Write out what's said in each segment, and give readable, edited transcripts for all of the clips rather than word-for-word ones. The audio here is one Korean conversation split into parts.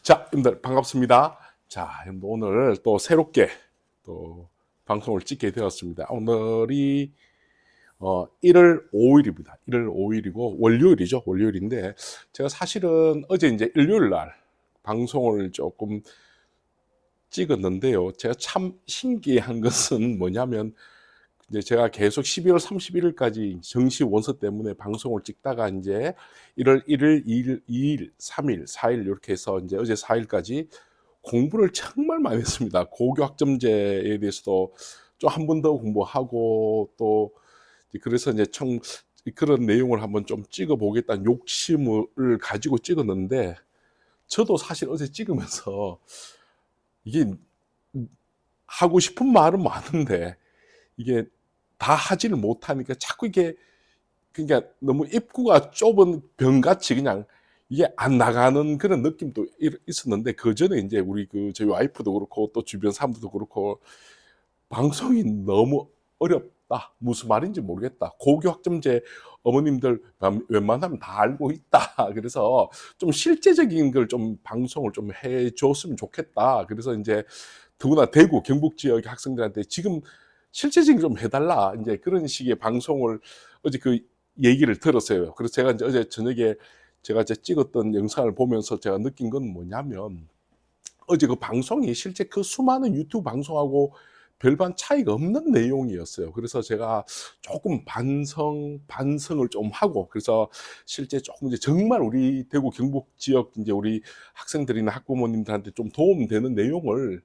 자, 여러분들 반갑습니다. 자, 여러분들 오늘 또 새롭게 또 방송을 찍게 되었습니다. 오늘이 1월 5일입니다. 1월 5일이고 월요일이죠. 월요일인데 제가 사실은 어제 이제 일요일 날 방송을 조금 찍었는데요. 제가 참 신기한 것은 뭐냐면 이제 제가 계속 12월 31일까지 정시 원서 때문에 방송을 찍다가 이제 1월 1일, 2일, 2일, 3일, 4일 이렇게 해서 이제 어제 4일까지 공부를 정말 많이 했습니다. 고교 학점제에 대해서도 좀 한 번 더 공부하고 또 그래서 이제 청 그런 내용을 한번 좀 찍어 보겠다는 욕심을 가지고 찍었는데 저도 사실 어제 찍으면서 이게 하고 싶은 말은 많은데 이게 다 하지를 못하니까 자꾸 이게 그러니까 너무 입구가 좁은 병같이 그냥 이게 안 나가는 그런 느낌도 있었는데 그 전에 이제 우리 저희 와이프도 그렇고 또 주변 사람들도 그렇고 방송이 너무 어렵다. 무슨 말인지 모르겠다. 고교 학점제 어머님들 웬만하면 다 알고 있다. 그래서 좀 실제적인 걸 좀 방송을 좀 해줬으면 좋겠다. 그래서 이제 더구나 대구 경북 지역 학생들한테 지금 실제적인 좀 해달라. 이제 그런 식의 방송을 어제 그 얘기를 들었어요. 그래서 제가 이제 어제 저녁에 제가 이제 찍었던 영상을 보면서 제가 느낀 건 뭐냐면 어제 그 방송이 실제 그 수많은 유튜브 방송하고 별반 차이가 없는 내용이었어요. 그래서 제가 조금 반성을 좀 하고, 그래서 실제 조금 이제 정말 우리 대구 경북 지역 이제 우리 학생들이나 학부모님들한테 좀 도움되는 내용을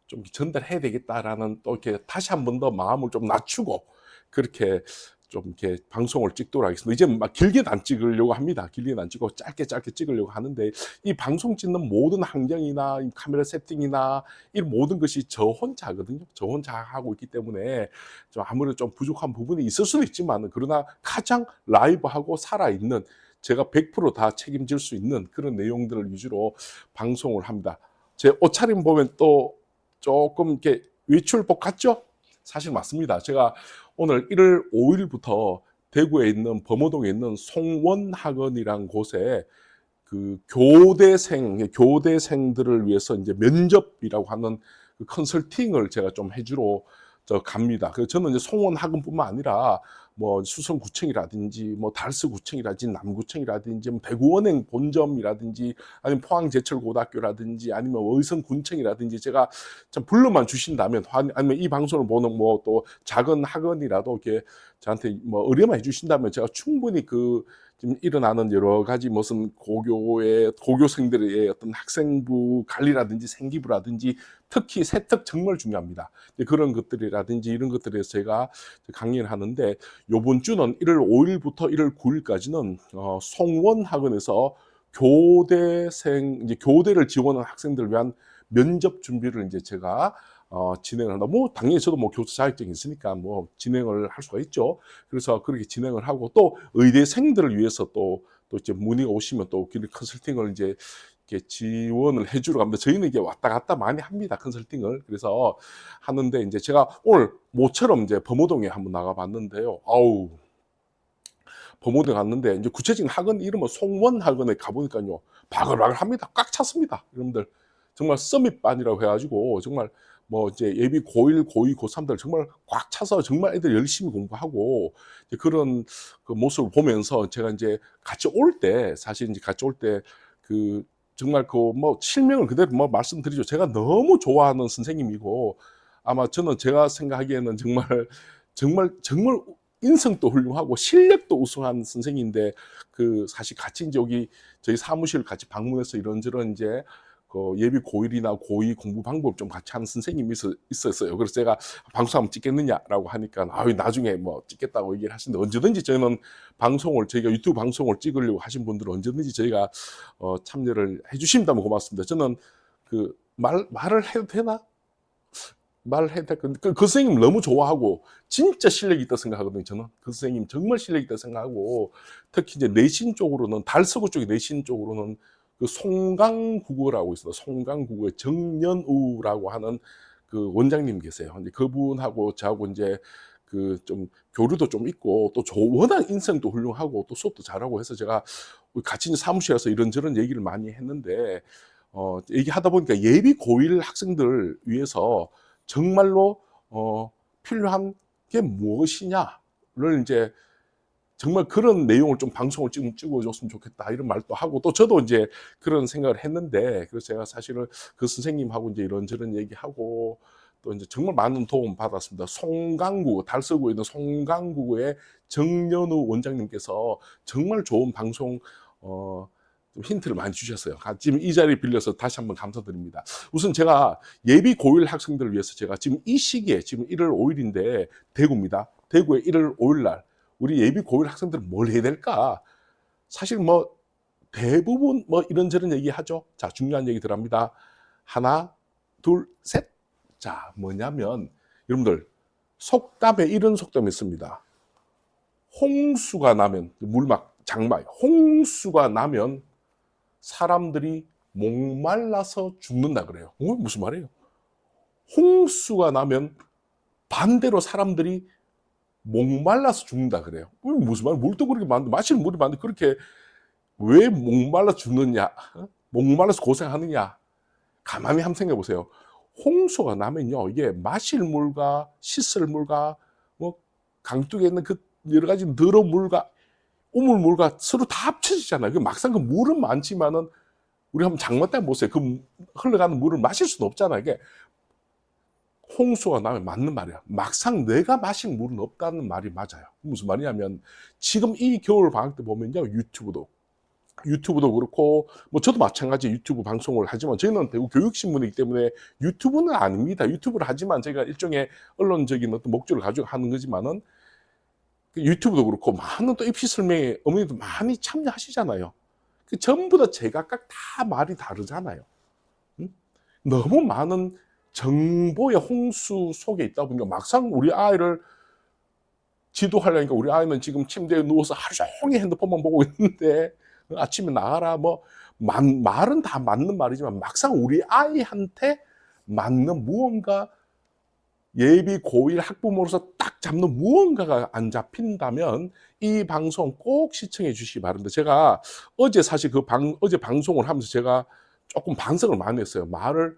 좀 전달해야 되겠다라는 또 이렇게 다시 한 번 더 마음을 좀 낮추고 그렇게 좀 이렇게 방송을 찍도록 하겠습니다. 이제 막 길게는 안 찍으려고 합니다. 길게는 안 찍고 짧게 찍으려고 하는데 이 방송 찍는 모든 환경이나 이 카메라 세팅이나 이 모든 것이 저 혼자거든요. 저 혼자 하고 있기 때문에 좀 아무래도 좀 부족한 부분이 있을 수도 있지만 그러나 가장 라이브하고 살아있는 제가 100%다 책임질 수 있는 그런 내용들을 위주로 방송을 합니다. 제 옷차림 보면 또 조금 이렇게 외출복 같죠? 사실 맞습니다. 제가 오늘 1월 5일부터 대구에 있는 범어동에 있는 송원학원이란 곳에 그 교대생들을 위해서 이제 면접이라고 하는 그 컨설팅을 제가 좀 해주러 갑니다. 그래서 저는 이제 송원학원뿐만 아니라 뭐 수성구청이라든지 뭐 달서구청이라든지 남구청이라든지 뭐 대구은행 본점이라든지 아니면 포항제철고등학교라든지 아니면 의성군청이라든지 제가 참 불러만 주신다면 아니면 이 방송을 보는 뭐 또 작은 학원이라도 이렇게 저한테 뭐 의뢰만 해주신다면 제가 충분히 그 지금 일어나는 여러 가지 무슨 고교생들의 어떤 학생부 관리라든지 생기부라든지 특히 세특 정말 중요합니다. 그런 것들이라든지 이런 것들에서 제가 강의를 하는데 요번 주는 1월 5일부터 1월 9일까지는 송원학원에서 이제 교대를 지원하는 학생들을 위한 면접 준비를 이제 제가 진행을 한다. 뭐 당연히 저도 뭐 교수 자격증이 있으니까 뭐 진행을 할 수가 있죠. 그래서 그렇게 진행을 하고 또 의대생들을 위해서 또 이제 문의가 오시면 또 컨설팅을 이제 이렇게 지원을 해주러 갑니다. 저희는 이게 왔다 갔다 많이 합니다. 컨설팅을. 그래서 하는데 이제 제가 오늘 모처럼 이제 범어동에 한번 나가봤는데요. 아우. 범어동 갔는데 이제 구체적인 학원 이름은 송원학원에 가보니까요. 바글바글합니다. 꽉 찼습니다. 여러분들. 정말 서밋반이라고 해가지고 정말 뭐 이제 예비 고1, 고2, 고3들 정말 꽉 차서 정말 애들 열심히 공부하고 그런 그 모습을 보면서 제가 이제 같이 올 때 사실 이제 같이 올 때 그 정말 그 뭐 실명을 그대로 뭐 말씀드리죠. 제가 너무 좋아하는 선생님이고 아마 저는 제가 생각하기에는 정말 인성도 훌륭하고 실력도 우수한 선생인데 그 사실 같이 이제 여기 저희 사무실 같이 방문해서 이런저런 이제 그 예비 고1이나 고2 공부 방법 좀 같이 하는 선생님이 있었어요. 그래서 제가 방송 한번 찍겠느냐라고 하니까 나중에 뭐 찍겠다고 얘기를 하시는데 언제든지 저는 저희가 유튜브 방송을 찍으려고 하신 분들은 언제든지 저희가 참여를 해주신다면 고맙습니다. 저는 그 말을 해도 되나? 말을 해도 될 건데 그 선생님 너무 좋아하고 진짜 실력이 있다 생각하거든요. 저는 그 선생님 정말 실력이 있다 생각하고 특히 이제 내신 쪽으로는 달서구 쪽의 내신 쪽으로는 그 송강국어라고 있어요. 송강국어의 정연우라고 하는 그 원장님 계세요. 근데 그분하고 저하고 이제 그 좀 교류도 좀 있고 또 워낙 인성도 훌륭하고 또 수업도 잘하고 해서 제가 같이 사무실에서 이런저런 얘기를 많이 했는데 얘기하다 보니까 예비 고1 학생들 위해서 정말로 필요한 게 무엇이냐를 이제 정말 그런 내용을 좀 방송을 찍어줬으면 좋겠다 이런 말도 하고, 또 저도 이제 그런 생각을 했는데, 그래서 제가 사실은 그 선생님하고 이제 이런저런 얘기하고 또 이제 정말 많은 도움 받았습니다. 송강구, 달서구에 있는 송강구의 정연우 원장님께서 정말 좋은 방송 좀 힌트를 많이 주셨어요. 지금 이 자리 빌려서 다시 한번 감사드립니다. 우선 제가 예비 고1 학생들을 위해서 제가 지금 이 시기에, 지금 1월 5일인데 대구입니다. 대구에 1월 5일 날 우리 예비 고1 학생들은 뭘 해야 될까? 사실 뭐 대부분 뭐 이런저런 얘기하죠. 자, 중요한 얘기 들어갑니다. 하나, 둘, 셋. 자, 뭐냐면 여러분들 속담에 이런 속담이 있습니다. 홍수가 나면, 물막 장마, 홍수가 나면 사람들이 목말라서 죽는다 그래요. 무슨 말이에요? 홍수가 나면 반대로 사람들이 목말라서 죽는다 그래요. 무슨 말? 물도 그렇게 많은데, 마시는 물이 많은데 그렇게 왜 목말라 죽느냐? 목말라서 고생하느냐? 가만히 한번 생각해 보세요. 홍수가 나면요, 이게 마실 물과 씻을 물과 뭐 강둑에 있는 그 여러 가지 더러운 물과 우물 물과 서로 다 합쳐지잖아요. 막상 그 물은 많지만은 우리 한번 장마 때 보세요. 그 흘러가는 물을 마실 수는 없잖아요. 이게 홍수가 나면 맞는 말이야. 막상 내가 마실 물은 없다는 말이 맞아요. 무슨 말이냐면 지금 이 겨울 방학 때 보면요, 유튜브도 그렇고, 뭐 저도 마찬가지 유튜브 방송을 하지만 저희는 대구 교육신문이기 때문에 유튜브는 아닙니다. 유튜브를 하지만 저희가 일종의 언론적인 어떤 목적을 가지고 하는 거지만은 유튜브도 그렇고 많은 또 입시 설명에 어머니도 많이 참여하시잖아요. 전부 다 제각각 다 말이 다르잖아요. 응? 너무 많은 정보의 홍수 속에 있다 보니까 막상 우리 아이를 지도하려니까, 우리 아이는 지금 침대에 누워서 하루 종일 핸드폰만 보고 있는데 아침에 나가라, 뭐 말은 다 맞는 말이지만 막상 우리 아이한테 맞는 무언가, 예비 고1 학부모로서 딱 잡는 무언가가 안 잡힌다면 이 방송 꼭 시청해 주시기 바랍니다. 제가 어제 사실 어제 방송을 하면서 제가 조금 반성을 많이 했어요. 말을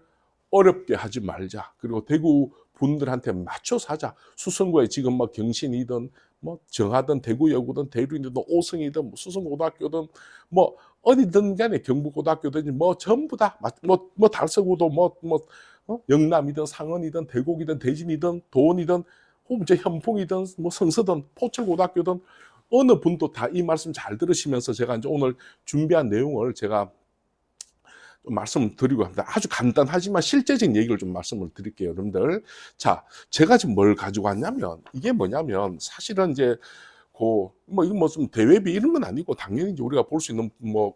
어렵게 하지 말자. 그리고 대구 분들한테 맞춰서 하자. 수성구에 지금 뭐 경신이든 뭐 정하든 대구여고든 대류이든 오성이든 뭐 수성고등학교든 뭐 어디든 간에 경북고등학교든 뭐 전부 다 뭐 달서구도 영남이든 상원이든 대곡이든 대진이든 도원이든 혹은 현풍이든 뭐 성서든 포철고등학교든 어느 분도 다 이 말씀 잘 들으시면서 제가 이제 오늘 준비한 내용을 제가 좀 말씀을 드리고 합니다. 아주 간단하지만 실제적인 얘기를 좀 말씀을 드릴게요, 여러분들. 자, 제가 지금 뭘 가지고 왔냐면, 이게 뭐냐면 사실은 이제 이건 뭐 좀 대외비 이런 건 아니고 당연히 이제 우리가 볼 수 있는 뭐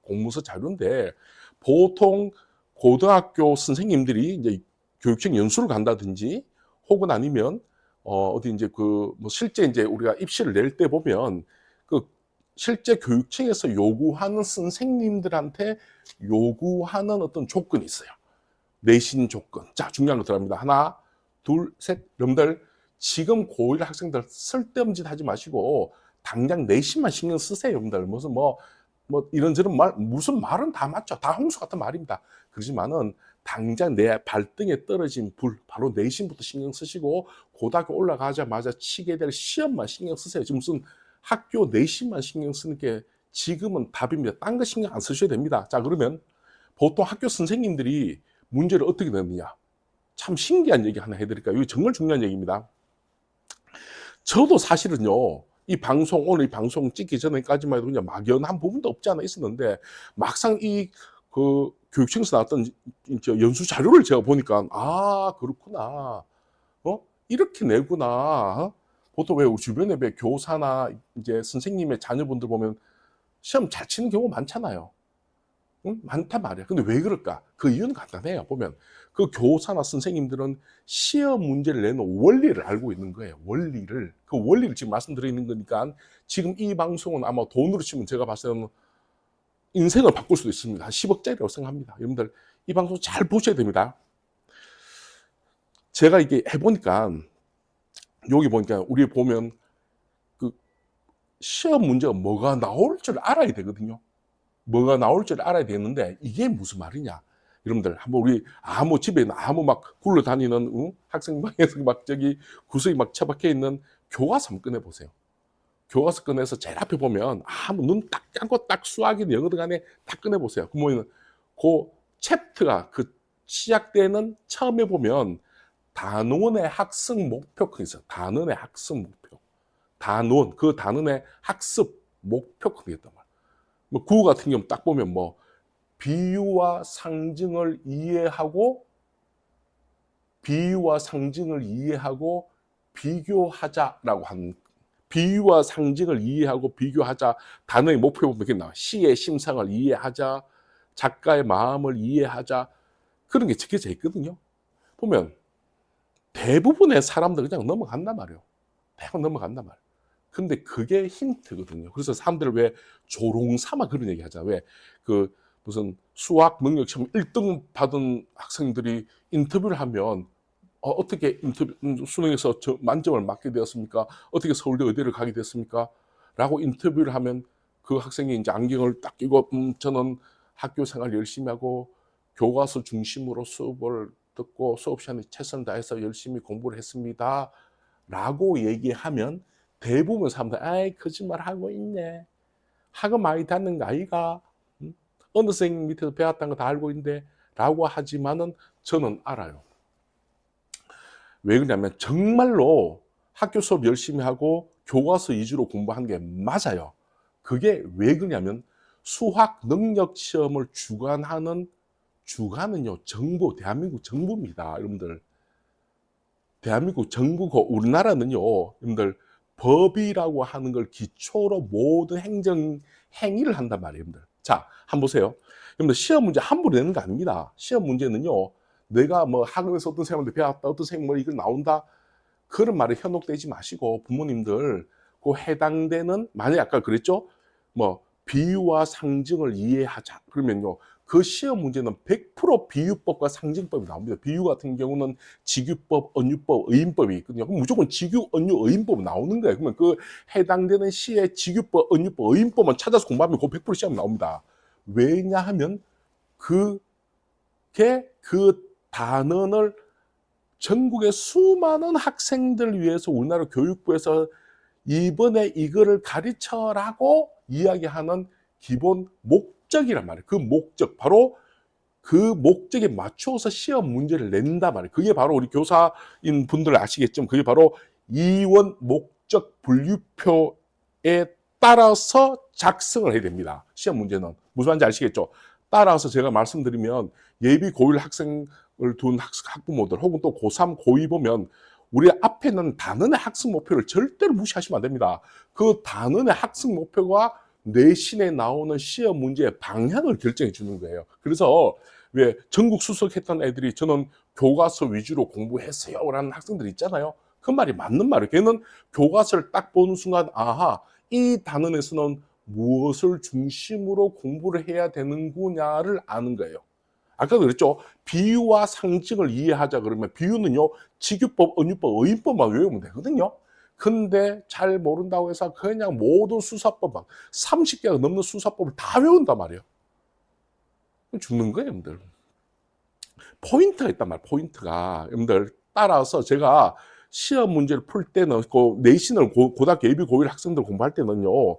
공문서 자료인데, 보통 고등학교 선생님들이 이제 교육청 연수를 간다든지 혹은 아니면 어디 이제 뭐 실제 이제 우리가 입시를 낼 때 보면 그 실제 교육청에서 요구하는 선생님들한테 요구하는 어떤 조건이 있어요. 내신 조건. 자, 중요한 거 들어갑니다. 하나, 둘, 셋. 여러분들 지금 고1 학생들 쓸데없는 짓 하지 마시고 당장 내신만 신경 쓰세요. 여러분들 무슨 뭐 이런저런 무슨 말은 다 맞죠. 다 홍수 같은 말입니다. 그렇지만은 당장 내 발등에 떨어진 불, 바로 내신부터 신경 쓰시고 고등학교 올라가자마자 치게 될 시험만 신경 쓰세요. 지금 무슨 학교 내신만 신경 쓰는 게 지금은 답입니다. 딴 거 신경 안 쓰셔도 됩니다. 자, 그러면 보통 학교 선생님들이 문제를 어떻게 내느냐. 참 신기한 얘기 하나 해드릴까요? 이거 정말 중요한 얘기입니다. 저도 사실은요, 오늘 이 방송 찍기 전에까지만 해도 그냥 막연한 부분도 없지 않아 있었는데, 막상 교육청에서 나왔던 연수 자료를 제가 보니까, 그렇구나. 이렇게 내구나. 보통 왜 우리 주변에 교사나 이제 선생님의 자녀분들 보면 시험 잘 치는 경우 많잖아요. 응? 많단 말이야. 근데 왜 그럴까? 그 이유는 간단해요. 보면 그 교사나 선생님들은 시험 문제를 내는 원리를 알고 있는 거예요. 원리를. 그 원리를 지금 말씀드리는 거니까 지금 이 방송은 아마 돈으로 치면 제가 봤을 때는 인생을 바꿀 수도 있습니다. 한 10억짜리라고 생각합니다. 여러분들 이 방송 잘 보셔야 됩니다. 제가 이게 해보니까 여기 보니까 우리 보면 그 시험 문제가 뭐가 나올 줄 알아야 되거든요. 뭐가 나올 줄 알아야 되는데 이게 무슨 말이냐. 여러분들 한번 우리 아무 집에 아무 막 굴러다니는 학생방에서 막 저기 구석이 막 처박혀 있는 교과서 한번 꺼내보세요. 교과서 꺼내서 제일 앞에 보면 아무 눈 딱 감고 딱 수학이든 영어든 간에 딱 꺼내보세요. 그러면 그 챕터가 그 시작되는 처음에 보면 단원의 학습 목표가 있어요. 단원의 학습 목표. 단원, 그 단원의 학습 목표가 있단 말이에요. 뭐 국어 같은 경우 딱 보면 뭐 비유와 상징을 이해하고 비교하자라고 하는, 비유와 상징을 이해하고 비교하자, 단어의 목표 보면 이렇게 나와. 시의 심상을 이해하자, 작가의 마음을 이해하자, 그런 게 적혀져 있거든요. 보면 대부분의 사람들 그냥 넘어간단 말이에요. 대부분 넘어간단 말이에요. 근데 그게 힌트거든요. 그래서 사람들 왜 조롱삼아 그런 얘기 하잖아. 왜 그 무슨 수학 능력 시험 1등 받은 학생들이 인터뷰를 하면 어떻게 수능에서 만점을 맞게 되었습니까? 어떻게 서울대 의대를 가게 됐습니까? 라고 인터뷰를 하면 그 학생이 이제 안경을 딱 끼고 저는 학교 생활 열심히 하고 교과서 중심으로 수업을 듣고 수업 시간에 최선을 다해서 열심히 공부를 했습니다. 라고 얘기하면 대부분 사람들 아이 거짓말 하고 있네. 학원 많이 다는 거 아이가? 어느 선생님 밑에서 배웠다는 거 다 알고 있는데 라고 하지만은 저는 알아요. 왜 그러냐면 정말로 학교 수업 열심히 하고 교과서 위주로 공부한 게 맞아요. 그게 왜 그러냐면 수학 능력 시험을 주관은요 정부, 대한민국 정부입니다. 여러분들 대한민국 정부고 우리나라는요 여러분들 법이라고 하는 걸 기초로 모든 행정 행위를 한단 말이에요. 여러분들. 자, 한번 보세요. 여러분들 시험 문제 함부로 내는 거 아닙니다. 시험 문제는요 내가 뭐 학원에서 어떤 선생님한테 배웠다, 어떤 선생님 뭐 이걸 나온다, 그런 말에 현혹되지 마시고 부모님들 그 해당되는, 만약에 아까 그랬죠? 뭐 비유와 상징을 이해하자. 그러면요 그 시험 문제는 100% 비유법과 상징법이 나옵니다. 비유 같은 경우는 직유법, 언유법, 의인법이 있거든요. 그럼 무조건 직유, 언유, 의인법 나오는 거예요. 그러면 그 해당되는 시의 직유법, 언유법, 의인법만 찾아서 공부하면 그 100% 시험 나옵니다. 왜냐하면 그게 그 단원을 전국의 수많은 학생들을 위해서 우리나라 교육부에서 이번에 이거를 가르쳐라고 이야기하는 기본 목적이란 말이에요. 그 목적, 바로 그 목적에 맞춰서 시험 문제를 낸단 말이에요. 그게 바로 우리 교사인 분들 아시겠지만 그게 바로 이원 목적 분류표에 따라서 작성을 해야 됩니다. 시험 문제는. 무슨 말인지 아시겠죠? 따라서 제가 말씀드리면 예비 고1 학생을 둔 학부모들 혹은 또 고3, 고2 보면 우리 앞에는 단원의 학습 목표를 절대로 무시하시면 안 됩니다. 그 단원의 학습 목표가 내신에 나오는 시험 문제의 방향을 결정해 주는 거예요. 그래서 왜 전국 수석했던 애들이 저는 교과서 위주로 공부했어요 라는 학생들 있잖아요. 그 말이 맞는 말이에요. 걔는 교과서를 딱 보는 순간 아하, 이 단원에서는 무엇을 중심으로 공부를 해야 되는구냐를 아는 거예요. 아까도 그랬죠. 비유와 상징을 이해하자 그러면 비유는요 직유법, 언유법, 의인법만 외우면 되거든요. 근데 잘 모른다고 해서 그냥 모든 수사법 막 30개가 넘는 수사법을 다 외운단 말이에요. 죽는 거예요, 여러분들. 포인트가 있단 말이에요. 포인트가. 여러분들 따라서 제가 시험 문제를 풀 때는 그 내신을 고등학교 예비 고1 학생들 공부할 때는요.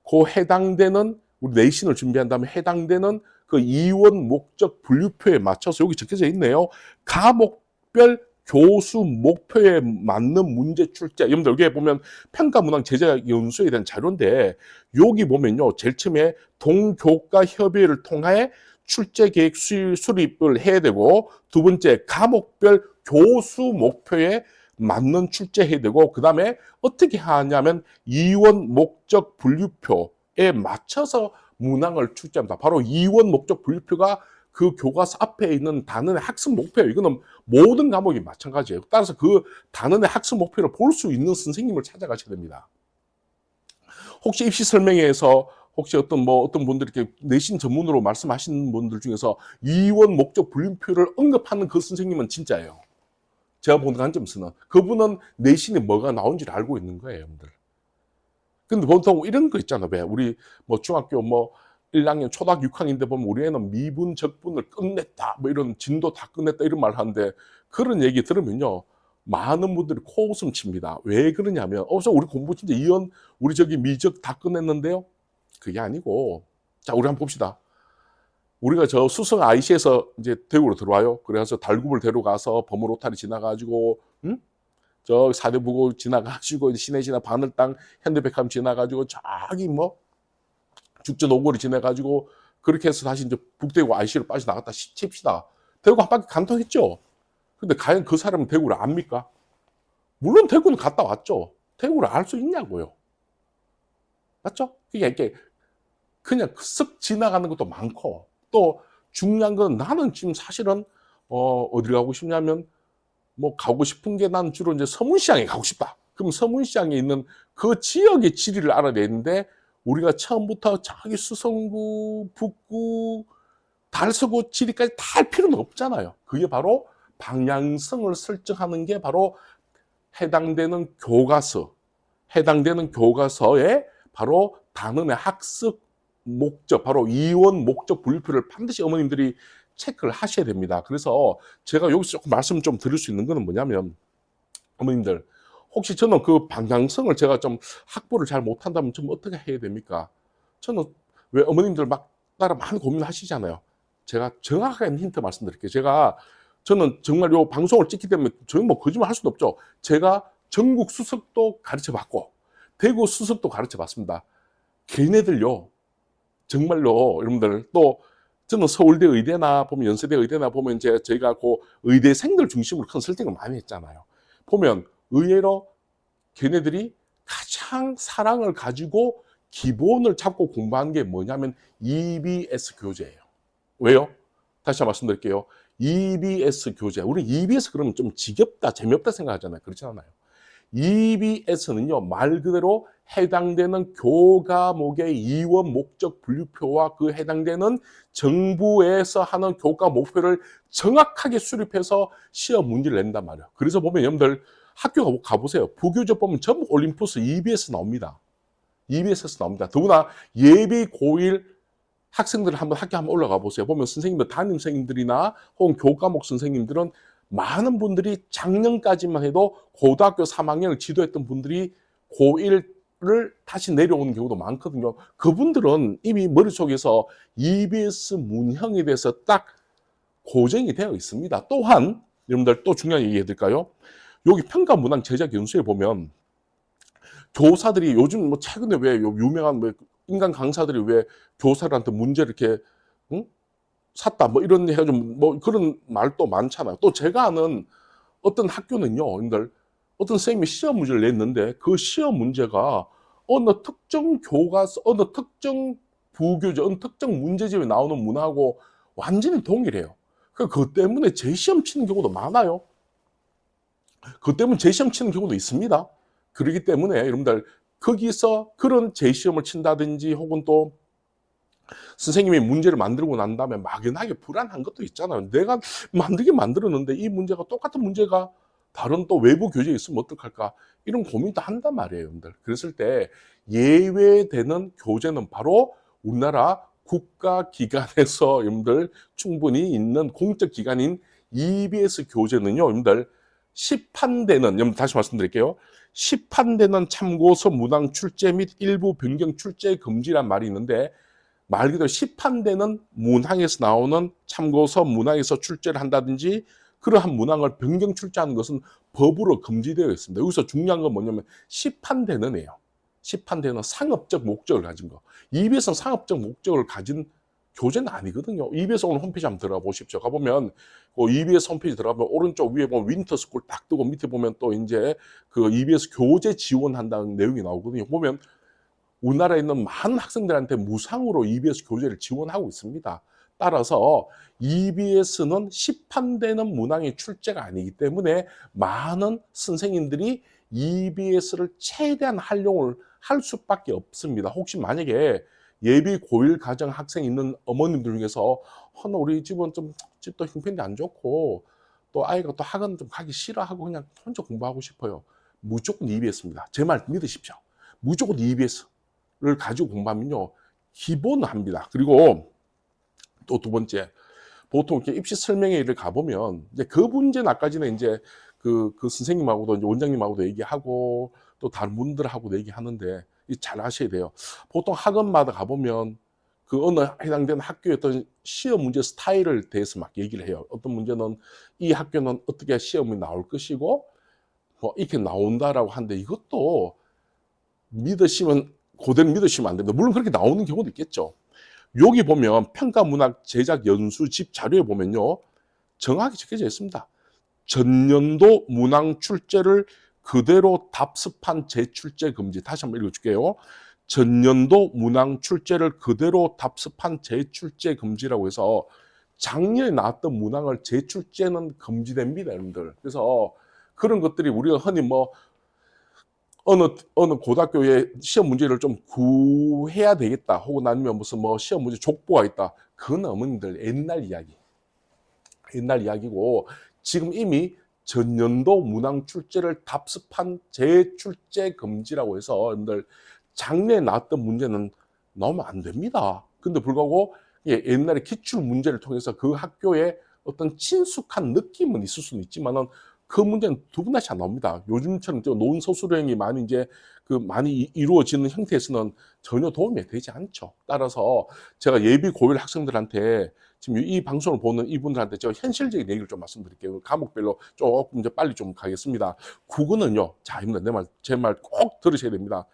그 해당되는 우리 내신을 준비한 다음에 해당되는 그 이원 목적 분류표에 맞춰서 여기 적혀져 있네요. 과목별 교수 목표에 맞는 문제 출제. 여러분들 여기에 보면 평가 문항 제작 연수에 대한 자료인데 여기 보면요. 제일 처음에 동교과 협의를 통해 출제 계획 수립을 해야 되고 두 번째 과목별 교수 목표에 맞는 출제해야 되고 그 다음에 어떻게 하냐면 이원 목적 분류표에 맞춰서 문항을 출제합니다. 바로 이원 목적 분류표가 그 교과서 앞에 있는 단원의 학습 목표예요. 이거는 모든 과목이 마찬가지예요. 따라서 그 단원의 학습 목표를 볼 수 있는 선생님을 찾아가셔야 됩니다. 혹시 입시 설명회에서 혹시 어떤 분들이 이렇게 내신 전문으로 말씀하시는 분들 중에서 이원 목적 분류표를 언급하는 그 선생님은 진짜예요. 제가 보는 관점에서는 그분은 내신에 뭐가 나온지를 알고 있는 거예요, 여러분들. 근데 보통 이런 거 있잖아. 왜 우리 뭐 중학교 뭐 1학년 초등학교 6학년인데 보면 우리 애는 미분 적분을 끝냈다 뭐 이런 진도 다 끝냈다 이런 말 하는데 그런 얘기 들으면요 많은 분들이 코웃음 칩니다. 왜 그러냐면 우리 공부 진짜 이연 우리 저기 미적 다 끝냈는데요. 그게 아니고 자 우리 한번 봅시다. 우리가 저 수성 IC에서 이제 대구로 들어와요. 그래서 달구를 데려가서 범으로타리 지나가지고 저 사대부고 지나가지고 시내 지나 바늘땅 현대백화점 지나가지고 저기 뭐 죽전 오거리 지나가지고 그렇게 해서 다시 이제 북대구 IC로 빠져나갔다 칩시다. 대구 한 바퀴 간통했죠. 근데 과연 그 사람은 대구를 압니까? 물론 대구는 갔다 왔죠. 대구를 알 수 있냐고요. 맞죠? 이게 그냥 쓱 지나가는 것도 많고 또 중요한 건 나는 지금 사실은 어디를 가고 싶냐면 뭐 가고 싶은 게 난 주로 이제 서문시장에 가고 싶다. 그럼 서문시장에 있는 그 지역의 지리를 알아야 되는데 우리가 처음부터 저기 수성구, 북구, 달서구 지리까지 다 할 필요는 없잖아요. 그게 바로 방향성을 설정하는 게 바로 해당되는 교과서에 바로 단원의 학습 목적, 바로 이원 목적 분류표를 반드시 어머님들이 체크를 하셔야 됩니다. 그래서 제가 여기서 조금 말씀 좀 드릴 수 있는 거는 뭐냐면 어머님들 혹시 저는 그 방향성을 제가 좀 확보를 잘 못한다면 좀 어떻게 해야 됩니까? 저는 왜 어머님들 막 따라 많이 고민하시잖아요. 제가 정확하게 힌트 말씀드릴게요. 저는 정말 요 방송을 찍기 때문에 저는 뭐 거짓말 할 수도 없죠. 제가 전국 수석도 가르쳐 봤고 대구 수석도 가르쳐 봤습니다. 걔네들요. 정말로 여러분들 또 저는 서울대 의대나 보면 연세대 의대나 보면 이제 저희가 그 의대생들 중심으로 컨설팅을 많이 했잖아요. 보면 의외로 걔네들이 가장 사랑을 가지고 기본을 잡고 공부하는 게 뭐냐면 EBS 교재예요. 왜요? 다시 한번 말씀드릴게요. EBS 교재. 우리 EBS 그러면 좀 지겹다, 재미없다 생각하잖아요. 그렇지 않아요. EBS는요, 말 그대로 해당되는 교과목의 이원 목적 분류표와 그 해당되는 정부에서 하는 교과 목표를 정확하게 수립해서 시험 문제를 낸단 말이에요. 그래서 보면 여러분들 학교 가보세요. 부교재 보면 전부 올림푸스 EBS 나옵니다. EBS에서 나옵니다. 더구나 예비 고1 학생들 한번 학교 한번 올라가 보세요. 보면 선생님들, 담임 선생님들이나 혹은 교과목 선생님들은 많은 분들이 작년까지만 해도 고등학교 3학년을 지도했던 분들이 고1을 다시 내려오는 경우도 많거든요. 그분들은 이미 머릿속에서 EBS 문형에 대해서 딱 고정이 되어 있습니다. 또한 여러분들 또 중요한 얘기 해드릴까요? 여기 평가 문항 제작 연수에 보면 교사들이 요즘 뭐 최근에 왜 유명한 인간 강사들이 왜 교사들한테 문제를 이렇게 샀다 뭐 이런 해가지고 뭐 그런 말도 많잖아요. 또 제가 아는 어떤 학교는요, 여러분들 어떤 선생님이 시험 문제를 냈는데 그 시험 문제가 어느 특정 교과서, 어느 특정 부교재, 어느 특정 문제집에 나오는 문화하고 완전히 동일해요. 그것 때문에 재시험 치는 경우도 많아요. 그것 때문에 재시험 치는 경우도 있습니다. 그렇기 때문에 여러분들 거기서 그런 재시험을 친다든지 혹은 또 선생님이 문제를 만들고 난 다음에 막연하게 불안한 것도 있잖아요. 내가 만들긴 만들었는데 이 문제가 똑같은 문제가 다른 또 외부 교재에 있으면 어떡할까? 이런 고민도 한단 말이에요, 여러분들. 그랬을 때 예외되는 교재는 바로 우리나라 국가기관에서 여러분들 충분히 있는 공적 기관인 EBS 교재는요, 여러분들 시판되는, 여러분 다시 말씀드릴게요. 시판되는 참고서 문항 출제 및 일부 변경 출제 금지란 말이 있는데 말 그대로 시판되는 문항에서 나오는 참고서 문항에서 출제를 한다든지 그러한 문항을 변경 출제하는 것은 법으로 금지되어 있습니다. 여기서 중요한 건 뭐냐면 시판되는이에요. 시판되는 상업적 목적을 가진 거. EBS는 상업적 목적을 가진 교재는 아니거든요. EBS 오늘 홈페이지 한번 들어가 보십시오. 가보면 그 EBS 홈페이지 들어가면 오른쪽 위에 보면 윈터스쿨 딱 뜨고 밑에 보면 또 이제 그 EBS 교재 지원한다는 내용이 나오거든요. 보면 우리나라에 있는 많은 학생들한테 무상으로 EBS 교재를 지원하고 있습니다. 따라서 EBS는 시판되는 문항의 출제가 아니기 때문에 많은 선생님들이 EBS를 최대한 활용을 할 수밖에 없습니다. 혹시 만약에 예비 고1 가정 학생 있는 어머님들 중에서 우리 집은 좀 집도 형편이 안 좋고 또 아이가 또 학원 좀 가기 싫어하고 그냥 혼자 공부하고 싶어요. 무조건 EBS입니다. 제 말 믿으십시오. 무조건 EBS. 를 가지고 공부하면요 기본합니다. 그리고 또 두 번째, 보통 이렇게 입시 설명회를 가보면 이제 그 문제는 아까 전에 이제 그 선생님하고도 이제 원장님하고도 얘기하고 또 다른 분들하고도 얘기하는데 잘 아셔야 돼요. 보통 학원마다 가보면 그 어느 해당되는 학교의 어떤 시험 문제 스타일을 대해서 막 얘기를 해요. 어떤 문제는 이 학교는 어떻게 시험이 나올 것이고 뭐 이렇게 나온다라고 하는데 이것도 믿으시면 그대로 믿으시면 안 됩니다. 물론 그렇게 나오는 경우도 있겠죠. 여기 보면 평가문학 제작 연수집 자료에 보면요. 정확히 적혀져 있습니다. 전년도 문항 출제를 그대로 답습한 재출제 금지. 다시 한번 읽어줄게요. 전년도 문항 출제를 그대로 답습한 재출제 금지라고 해서 작년에 나왔던 문항을 재출제는 금지됩니다, 여러분들. 그래서 그런 것들이 우리가 흔히 뭐 어느 고등학교에 시험 문제를 좀 구해야 되겠다. 혹은 아니면 무슨 뭐 시험 문제 족보가 있다. 그건 어머님들 옛날 이야기. 옛날 이야기고 지금 이미 전년도 문항 출제를 답습한 재출제 금지라고 해서 여러분들 작년에 나왔던 문제는 나오면 안 됩니다. 근데 불구하고 옛날에 기출 문제를 통해서 그 학교에 어떤 친숙한 느낌은 있을 수는 있지만은 그 문제는 두 분 다시 안 나옵니다. 요즘처럼 논서술형이 많이 이제 많이 이루어지는 형태에서는 전혀 도움이 되지 않죠. 따라서 제가 예비 고1 학생들한테 지금 이 방송을 보는 이분들한테 제가 현실적인 얘기를 좀 말씀드릴게요. 과목별로 조금 이제 빨리 좀 가겠습니다. 국어는요, 자, 제 말 꼭 들으셔야 됩니다.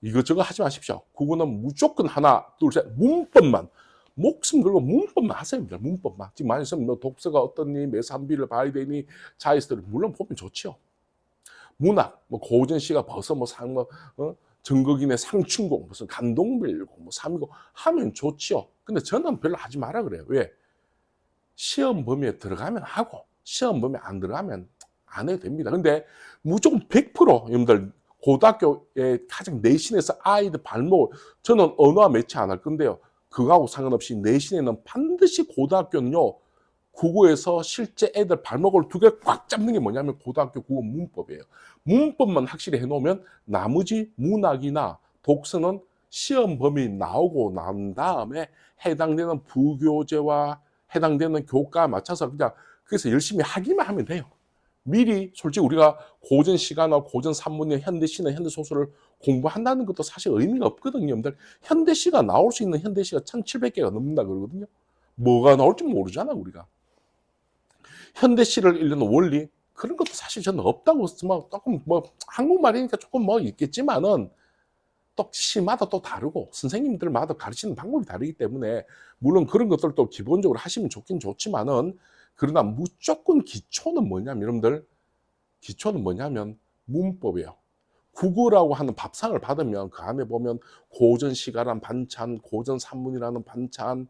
이것저것 하지 마십시오. 국어는 무조건 하나, 둘, 셋, 문법만. 목숨 걸고 문법만 하세요. 문법만. 지금 많이 있으면 뭐 독서가 어떻니, 매산비를 봐야 되니, 자이스터를 물론 보면 좋죠. 문학, 뭐 고전 시가 벌써 정거긴의 상춘곡, 무슨 감동밀곡, 뭐 삼이곡 하면 좋지요. 근데 저는 별로 하지 마라 그래요. 왜? 시험 범위에 들어가면 하고 시험 범위에 안 들어가면 안 해도 됩니다. 근데 무조건 100% 여러분들 고등학교에 가장 내신에서 아이들 발목, 저는 언어와 매치 안 할 건데요. 그거하고 상관없이 내신에는 반드시 고등학교는요. 국어에서 실제 애들 발목을 두 개 꽉 잡는 게 뭐냐면 고등학교 국어 문법이에요. 문법만 확실히 해놓으면 나머지 문학이나 독서는 시험 범위 나오고 난 다음에 해당되는 부교재와 해당되는 교과에 맞춰서 그냥 그래서 열심히 하기만 하면 돼요. 미리 솔직히 우리가 고전 시가나 고전 산문이나 현대시나 현대소설을 공부한다는 것도 사실 의미가 없거든요. 여러분들 현대시가 나올 수 있는 현대시가 1700개가 넘는다 그러거든요. 뭐가 나올지 모르잖아 우리가. 현대시를 읽는 원리 그런 것도 사실 저는 없다고 조금 뭐 한국말이니까 조금 뭐 있겠지만은 또 시마다 또 다르고 선생님들마다 가르치는 방법이 다르기 때문에 물론 그런 것들도 기본적으로 하시면 좋긴 좋지만은 그러나 무조건 기초는 뭐냐면 여러분들 기초는 뭐냐면 문법이에요. 국어라고 하는 밥상을 받으면 그 안에 보면 고전 시가란 반찬, 고전 산문이라는 반찬,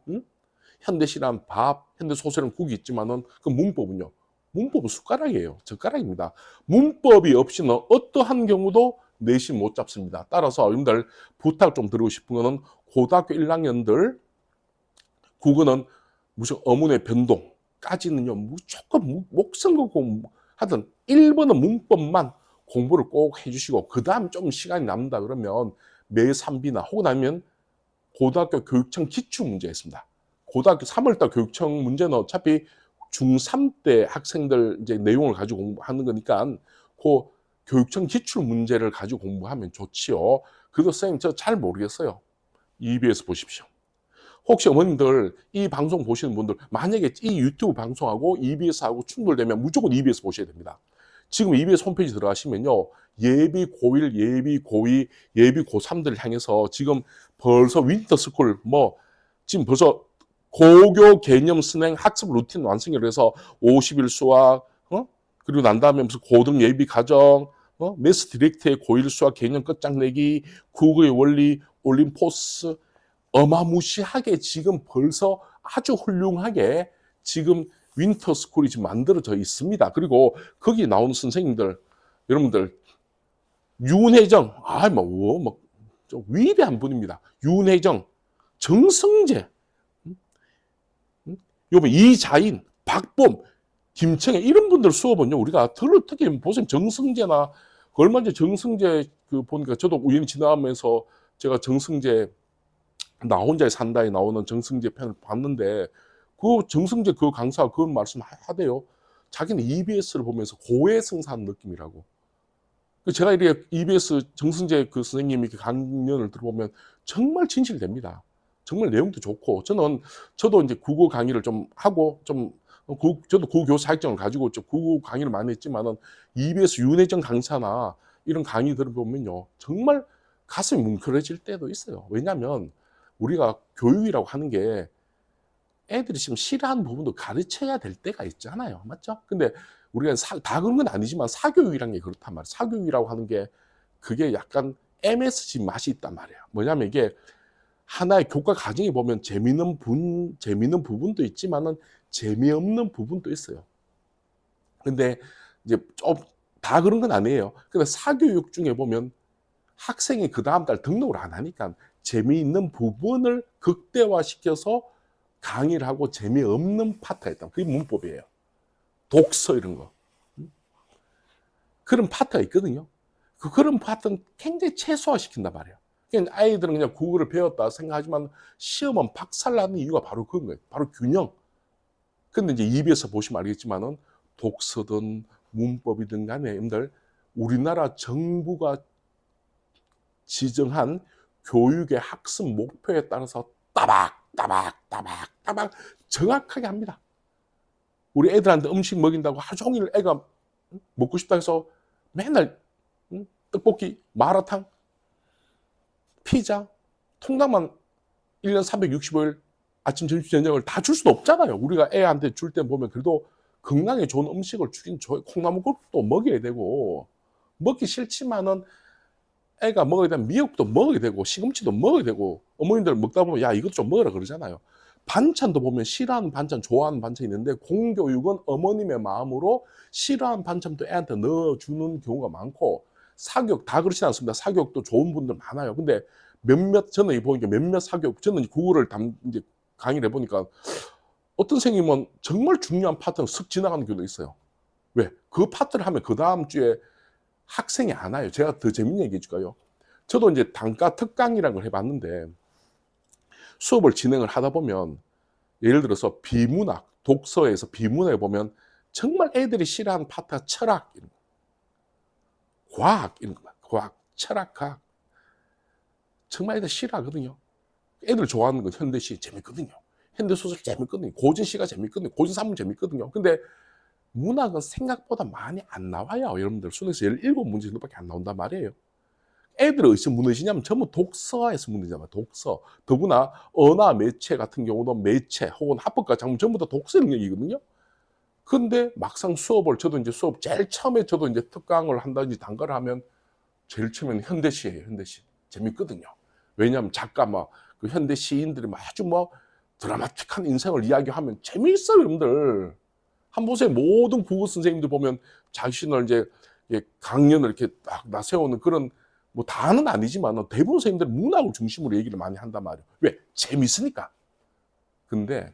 현대시란 밥, 현대소설은 국이 있지만은 그 문법은요. 문법은 숟가락이에요. 젓가락입니다. 문법이 없이는 어떠한 경우도 내신 못 잡습니다. 따라서 여러분들 부탁 좀 드리고 싶은 거는 고등학교 1학년들 국어는 무슨 어문의 변동까지는요. 무조건 목숨 걸고 하여튼 1번은 문법만 공부를 꼭 해주시고 그 다음 좀 시간이 남는다 그러면 매3비나 혹은 아니면 고등학교 교육청 기출문제 있습니다. 고등학교 3월달 교육청 문제는 어차피 중3 때 학생들 이제 내용을 가지고 공부하는 거니까 그 교육청 기출 문제를 가지고 공부하면 좋지요. 그래도 선생님 저 잘 모르겠어요. EBS 보십시오. 혹시 어머님들 이 방송 보시는 분들 만약에 이 유튜브 방송하고 EBS하고 충돌되면 무조건 EBS 보셔야 됩니다. 지금 EBS 홈페이지 들어가시면요. 예비 고1, 예비 고2, 예비 고3들을 향해서 지금 벌써 윈터스쿨 지금 벌써 고교 개념 순행 학습 루틴 완성을 해서 50일 수학 그리고 난 다음에 무슨 고등 예비 과정 매스 디렉트의 고1 수학 개념 끝장내기 국어의 원리 올림포스 어마무시하게 지금 벌써 아주 훌륭하게 지금 윈터스쿨이 지금 만들어져 있습니다. 그리고 거기 나오는 선생님들 여러분들 윤혜정 위대한 분입니다. 윤혜정 정승재 여보 이자인 박범 김청애 이런 분들 수업은요 우리가 특히 보세요 정승재나 얼마 전에 정승재 보니까 저도 우연히 지나가면서 제가 정승재 나 혼자의 산다에 나오는 정승재 편을 봤는데 그 정승재 그 강사가 그런 말씀 하대요. 자기는 EBS를 보면서 고해성사한 느낌이라고. 제가 이렇게 EBS 정승재 그 선생님이 강연을 들어보면 정말 진실됩니다. 정말 내용도 좋고 저도 이제 국어 강의를 좀 하고 저도 국어교사 자격증을 가지고 국어 강의를 많이 했지만은 EBS 윤혜정 강사나 이런 강의 들어보면요 정말 가슴이 뭉클해질 때도 있어요. 왜냐하면 우리가 교육이라고 하는 게 애들이 지금 싫어하는 부분도 가르쳐야 될 때가 있잖아요. 맞죠? 근데 우리가 다 그런 건 아니지만 사교육이라는 게 그렇단 말이에요. 사교육이라고 하는 게 그게 약간 MSG 맛이 있단 말이에요. 뭐냐면 이게 하나의 교과 과정에 보면 재미있는 부분도 있지만은 재미없는 부분도 있어요. 근데 이제 좀 다 그런 건 아니에요. 근데 사교육 중에 보면 학생이 그 다음 달 등록을 안 하니까 재미있는 부분을 극대화시켜서 강의를 하고 재미없는 파트가 있다. 그게 문법이에요. 독서 이런 거. 그런 파트가 있거든요. 그런 파트는 굉장히 최소화시킨단 말이에요. 그러니까 아이들은 그냥 국어를 배웠다 생각하지만 시험은 박살나는 이유가 바로 그런 거예요. 바로 균형. 근데 이제 EBS 보시면 알겠지만은 독서든 문법이든 간에 여러분들 우리나라 정부가 지정한 교육의 학습 목표에 따라서 따박 정확하게 합니다. 우리 애들한테 음식 먹인다고 하루 종일 애가 먹고 싶다 해서 맨날 떡볶이, 마라탕, 피자, 통닭만 1년 365일 아침, 점심, 저녁을 다 줄 수는 없잖아요. 우리가 애한테 줄 때 보면 그래도 건강에 좋은 음식을 주긴 콩나물국도 먹여야 되고 먹기 싫지만은 애가 먹어야 되면 미역도 먹어야 되고 시금치도 먹어야 되고 어머님들 먹다 보면 야 이것도 좀 먹으라 그러잖아요. 반찬도 보면 싫어하는 반찬 좋아하는 반찬이 있는데 공교육은 어머님의 마음으로 싫어하는 반찬도 애한테 넣어주는 경우가 많고 사교육 다 그렇지 않습니다. 사교육도 좋은 분들 많아요. 근데 저는 보니까 몇몇 사교육 저는 국어를 이제 강의를 해보니까 어떤 선생님은 정말 중요한 파트는 슥 지나가는 경우도 있어요. 왜? 그 파트를 하면 그 다음 주에 학생이 안 와요. 제가 더 재밌는 얘기 해줄까요? 저도 이제 단과 특강이라는 걸 해봤는데 수업을 진행을 하다 보면 예를 들어서 비문학, 독서에서 비문학에 보면 정말 애들이 싫어하는 파트가 철학, 이런 거. 과학, 이런 거. 과학, 철학, 과학. 정말 애들 싫어하거든요. 애들 좋아하는 건 현대시 재밌거든요. 현대소설 재밌거든요. 고전시가 재밌거든요. 고전산문 재밌거든요. 근데 문학은 생각보다 많이 안 나와요. 여러분들 수능에서 17문제 정도밖에 안 나온단 말이에요. 애들은 어디서 무너지냐면 전부 독서에서 무너지잖아요. 독서. 더구나 언어 매체 같은 경우도 매체 혹은 합법과 작품 전부 다 독서 영역이거든요. 근데 막상 저도 이제 수업 제일 처음에 저도 이제 특강을 한다든지 단가를 하면 제일 처음에는 현대시예요. 현대시. 재밌거든요. 왜냐하면 작가 그 현대 시인들이 아주 드라마틱한 인생을 이야기하면 재미있어요, 여러분들. 한번 보세요. 모든 국어 선생님들 보면 자신을 이제 강연을 이렇게 딱 나세우는 그런 다는 아니지만 대부분 선생님들 문학을 중심으로 얘기를 많이 한단 말이에요. 왜? 재밌으니까. 근데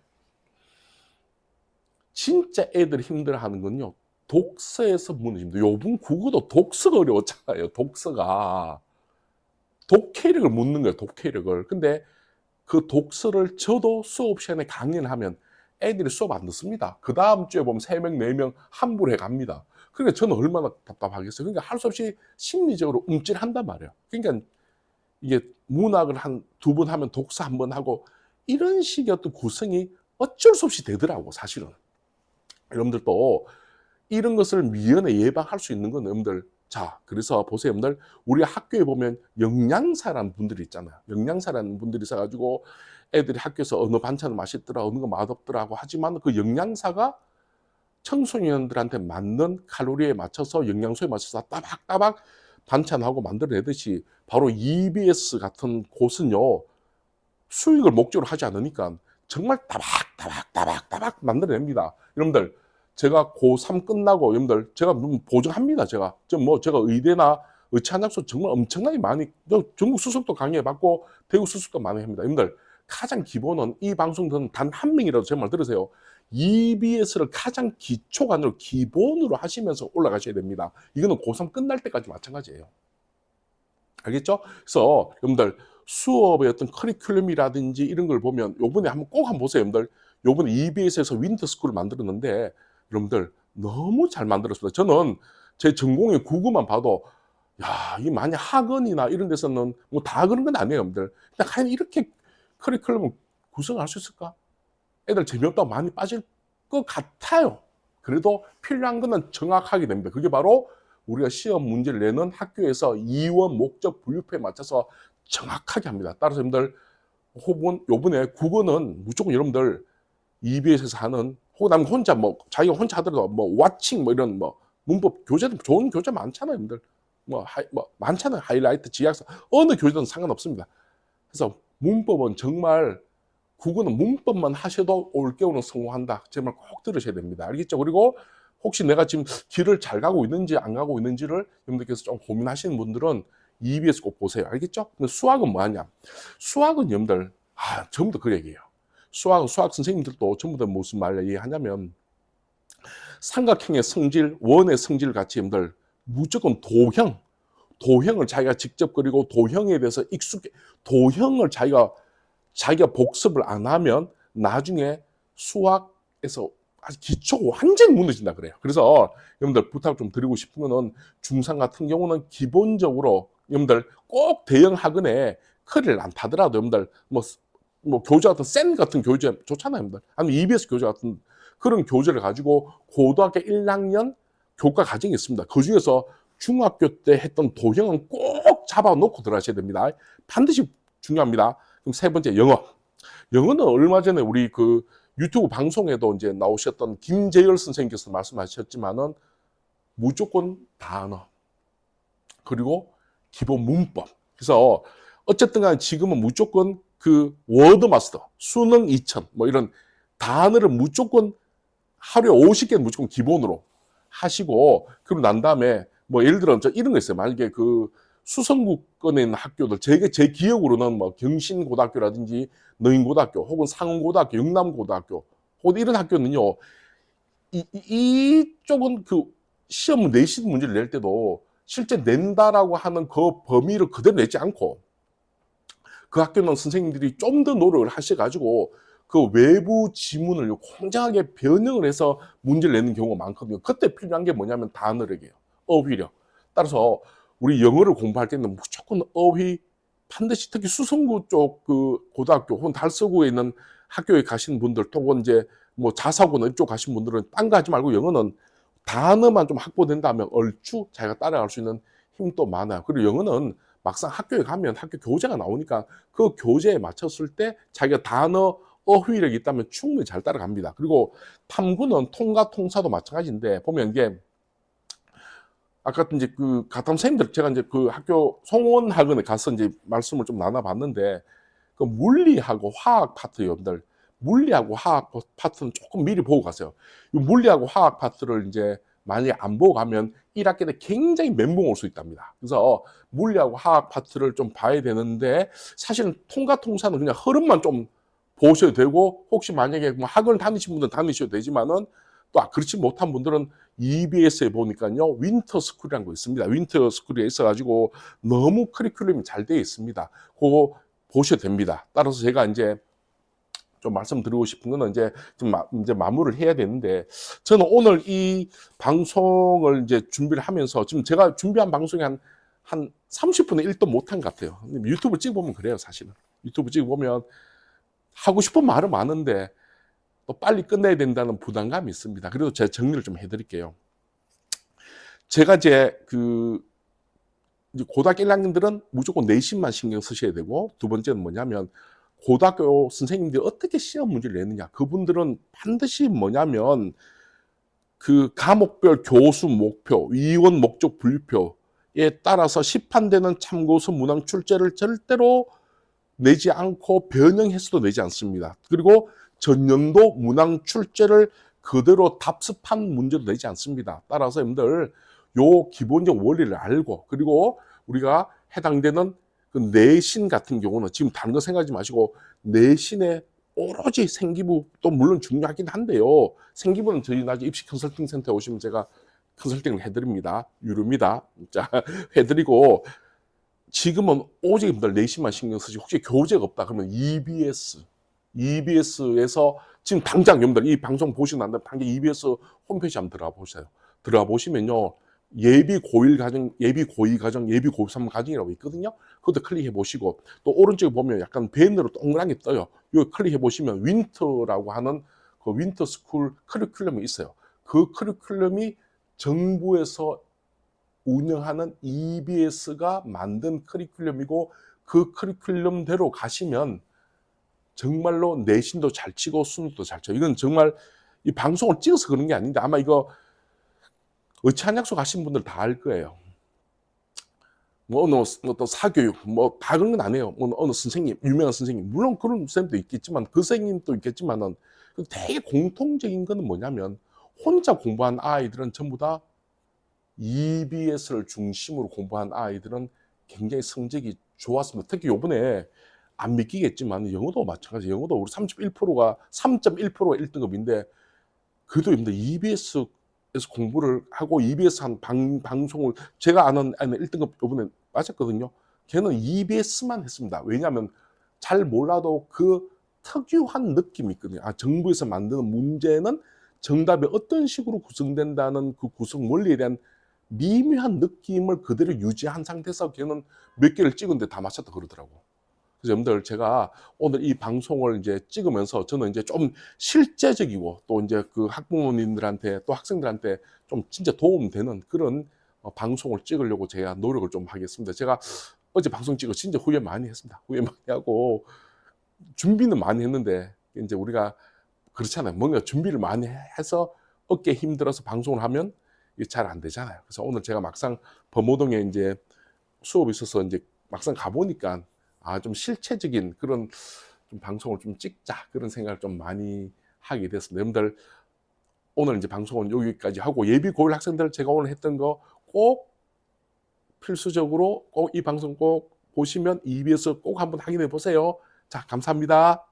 진짜 애들이 힘들어하는 건요. 독서에서 무너집니다. 요번 국어도 독서가 어려웠잖아요. 독서가. 독해력을 묻는 거예요. 독해력을. 근데 그 독서를 저도 수업 시간에 강연을 하면 애들이 수업 안 듣습니다. 그 다음 주에 보면 3명, 4명 함부로 해갑니다. 그러니까 저는 얼마나 답답하겠어요. 그러니까 할 수 없이 심리적으로 움찔한단 말이에요. 그러니까 이게 문학을 한 2번 하면 독서 1번 하고 이런 식의 어떤 구성이 어쩔 수 없이 되더라고, 사실은. 여러분들도 이런 것을 미연에 예방할 수 있는 건 여러분들 자, 그래서 보세요, 여러분들. 우리 학교에 보면 영양사라는 분들이 있잖아요. 영양사라는 분들이 있어가지고 애들이 학교에서 어느 반찬은 맛있더라, 어느 거 맛없더라고 하지만 그 영양사가 청소년들한테 맞는 칼로리에 맞춰서 영양소에 맞춰서 따박따박 반찬하고 만들어내듯이 바로 EBS 같은 곳은요, 수익을 목적으로 하지 않으니까 정말 따박따박 만들어냅니다. 여러분들, 제가 고3 끝나고 여러분들 제가 보증합니다. 제가 의대나 의체한학소 정말 엄청나게 많이 전국 수석도 강의해봤고 대구 수석도 많이 합니다. 여러분들 가장 기본은 이 방송 듣는 단 한 명이라도 제 말 들으세요. EBS를 가장 기초가 아니라 기본으로 하시면서 올라가셔야 됩니다. 이거는 고3 끝날 때까지 마찬가지예요. 알겠죠? 그래서 여러분들 수업의 어떤 커리큘럼이라든지 이런 걸 보면 요번에 한번 꼭 한번 보세요, 여러분들. 요번에 EBS에서 윈터스쿨을 만들었는데 여러분들 너무 잘 만들었습니다. 저는 제 전공의 국어만 봐도 야, 이 만약 학원이나 이런 데서는 뭐 다 그런 건 아니에요, 여러분들. 근데 과연 이렇게 커리큘럼을 구성할 수 있을까? 애들 재미없다고 많이 빠질 것 같아요. 그래도 필요한 거는 정확하게 됩니다. 그게 바로 우리가 시험 문제를 내는 학교에서 이원, 목적, 분류표에 맞춰서 정확하게 합니다. 따라서 여러분들 혹은 요번에 국어는 무조건 여러분들 EBS에서 하는 혹은 아니면 혼자 뭐 자기가 혼자 하더라도 뭐 와칭 뭐 이런 뭐 문법 교재도 좋은 교재 많잖아요, 여러분들. 뭐 많잖아요. 하이라이트, 지약서 어느 교재든 상관없습니다. 그래서 문법은 정말 국어는 문법만 하셔도 올겨울은 성공한다. 제발 꼭 들으셔야 됩니다. 알겠죠? 그리고 혹시 내가 지금 길을 잘 가고 있는지 안 가고 있는지를 여러분들께서 좀 고민하시는 분들은 EBS 꼭 보세요. 알겠죠? 근데 수학은 뭐하냐? 수학은 여러분들 전부 다 그 얘기예요. 수학은 수학 선생님들도 전부 다 무슨 말을 얘기하냐면 삼각형의 성질, 원의 성질 같이 여러분들 무조건 도형을 자기가 직접 그리고 도형에 대해서 도형을 자기가 복습을 안 하면 나중에 수학에서 아주 기초가 완전히 무너진다 그래요. 그래서 여러분들 부탁 좀 드리고 싶은 거는 중3 같은 경우는 기본적으로 여러분들 꼭 대형 학원에 커리를 안 타더라도 여러분들 뭐 교재 같은 센 같은 교재 좋잖아요, 여러분들. 아니면 EBS 교재 같은 그런 교재를 가지고 고등학교 1학년 교과 과정이 있습니다. 그 중에서 중학교 때 했던 도형은 꼭 잡아놓고 들어가셔야 됩니다. 반드시 중요합니다. 그럼 세 번째, 영어. 영어는 얼마 전에 우리 그 유튜브 방송에도 이제 나오셨던 김재열 선생님께서 말씀하셨지만은 무조건 단어 그리고 기본 문법. 그래서 어쨌든 간에 지금은 무조건 그 워드 마스터, 수능 2000 뭐 이런 단어를 무조건 하루에 50개 무조건 기본으로 하시고 그러고 난 다음에 뭐 예를 들어 이런 거 있어요. 만약에 그 수성구권에 있는 학교들 제 기억으로는 뭐 경신고등학교라든지 너인고등학교 혹은 상원고등학교, 영남고등학교 혹은 이런 학교는요. 이쪽은 그 시험 내신 문제를 낼 때도 실제 낸다라고 하는 그 범위를 그대로 내지 않고 그 학교는 선생님들이 좀 더 노력을 하셔가지고 그 외부 지문을 공정하게 변형을 해서 문제를 내는 경우가 많거든요. 그때 필요한 게 뭐냐면 단어력이에요. 어휘력. 따라서 우리 영어를 공부할 때는 무조건 어휘 반드시 특히 수성구 쪽 그 고등학교 혹은 달서구에 있는 학교에 가신 분들 혹은 이제 뭐 자사고나 이쪽 가신 분들은 딴 거 하지 말고 영어는 단어만 좀 확보된다면 얼추 자기가 따라갈 수 있는 힘도 많아요. 그리고 영어는 막상 학교에 가면 학교 교재가 나오니까 그 교재에 맞췄을 때 자기가 단어 어휘력이 있다면 충분히 잘 따라갑니다. 그리고 탐구는 통과 통사도 마찬가지인데 보면 이게 아까 이제 그 가탐 선생님들 제가 이제 그 학교 송원학원에 가서 이제 말씀을 좀 나눠봤는데 그 물리하고 화학 파트 여러분들 물리하고 화학 파트는 조금 미리 보고 가세요. 이 물리하고 화학 파트를 이제 만약에 안 보고 가면 1학기 때 굉장히 멘붕 올 수 있답니다. 그래서 물리하고 화학 파트를 좀 봐야 되는데 사실은 통과 통사는 그냥 흐름만 좀 보셔도 되고 혹시 만약에 뭐 학원을 다니신 분들은 다니셔도 되지만은 또 그렇지 못한 분들은 EBS에 보니까요 윈터스쿨이라는 거 있습니다. 윈터스쿨이 있어가지고 너무 커리큘럼이 잘 되어 있습니다. 그거 보셔도 됩니다. 따라서 제가 이제 좀 말씀드리고 싶은 거는 이제 이제 마무리를 해야 되는데 저는 오늘 이 방송을 이제 준비를 하면서 지금 제가 준비한 방송이 한 30분의 1도 못한 것 같아요. 유튜브 찍어보면 그래요, 사실은. 유튜브 찍어보면 하고 싶은 말은 많은데 또 빨리 끝내야 된다는 부담감이 있습니다. 그래도 제가 정리를 좀 해드릴게요. 제가 이제 이제 고등학교 1학년들은 무조건 내신만 신경 쓰셔야 되고 두 번째는 뭐냐면 고등학교 선생님들이 어떻게 시험 문제를 내느냐 그분들은 반드시 뭐냐면 그 과목별 교수 목표, 위원 목적 분류표에 따라서 시판되는 참고서 문항 출제를 절대로 내지 않고 변형해서도 내지 않습니다. 그리고 전년도 문항 출제를 그대로 답습한 문제도 내지 않습니다. 따라서 여러분들 요 기본적 원리를 알고 그리고 우리가 해당되는 그 내신 같은 경우는 지금 다른 거 생각하지 마시고 내신에 오로지 생기부 또 물론 중요하긴 한데요. 생기부는 저희 나중에 입시 컨설팅 센터에 오시면 제가 컨설팅을 해드립니다. 유료입니다. 자, 해드리고 지금은 오직 여러분들 내신만 신경 쓰지 혹시 교재가 없다 그러면 EBS에서 지금 당장 여러분들 이 방송 보시고 난 다음에 당장 EBS 홈페이지 한번 들어가 보세요. 들어가 보시면요. 예비 고1 과정, 예비 고2 과정, 예비 고3 과정이라고 있거든요. 그것도 클릭해 보시고 또 오른쪽에 보면 약간 밴으로 동그랗게 떠요. 이거 클릭해 보시면 윈터라고 하는 그 윈터 스쿨 커리큘럼이 있어요. 그 커리큘럼이 정부에서 운영하는 EBS가 만든 커리큘럼이고 그 커리큘럼대로 가시면 정말로 내신도 잘 치고 수능도 잘 쳐. 이건 정말 이 방송을 찍어서 그런 게 아닌데 아마 이거 의치한약속 하신 분들 다 알 거예요. 뭐 어느 또 사교육 뭐 다 그런 건 안 해요. 뭐 어느 선생님 유명한 선생님 물론 그런 선생님도 있겠지만 그 선생님도 있겠지만은 되게 공통적인 거는 뭐냐면 혼자 공부한 아이들은 전부 다 EBS를 중심으로 공부한 아이들은 굉장히 성적이 좋았습니다. 특히 요번에 안 믿기겠지만 영어도 마찬가지. 영어도 우리 31%가 3.1%가 1등급인데 그래도 여러분들 EBS에서 공부를 하고 EBS 한 방송을 제가 아는 1등급 요번에 맞았거든요. 걔는 EBS만 했습니다. 왜냐하면 잘 몰라도 그 특유한 느낌이 있거든요. 아, 정부에서 만드는 문제는 정답이 어떤 식으로 구성된다는 그 구성 원리에 대한 미묘한 느낌을 그대로 유지한 상태에서 걔는 몇 개를 찍었는데 다 맞췄다 그러더라고. 그래서 여러분들 제가 오늘 이 방송을 이제 찍으면서 저는 이제 좀 실제적이고 또 이제 그 학부모님들한테 또 학생들한테 좀 진짜 도움되는 그런 방송을 찍으려고 제가 노력을 좀 하겠습니다. 제가 어제 방송 찍어 진짜 후회 많이 했습니다. 후회 많이 하고 준비는 많이 했는데 이제 우리가 그렇잖아요. 뭔가 준비를 많이 해서 어깨 힘들어서 방송을 하면 이게 잘 안 되잖아요. 그래서 오늘 제가 막상 범호동에 이제 수업이 있어서 이제 막상 가보니까 아, 좀 실체적인 그런 좀 방송을 좀 찍자 그런 생각을 좀 많이 하게 됐습니다. 여러분들 오늘 이제 방송은 여기까지 하고 예비 고1 학생들 제가 오늘 했던 거 꼭 필수적으로 꼭 이 방송 꼭 보시면 EBS 꼭 한번 확인해 보세요. 자, 감사합니다.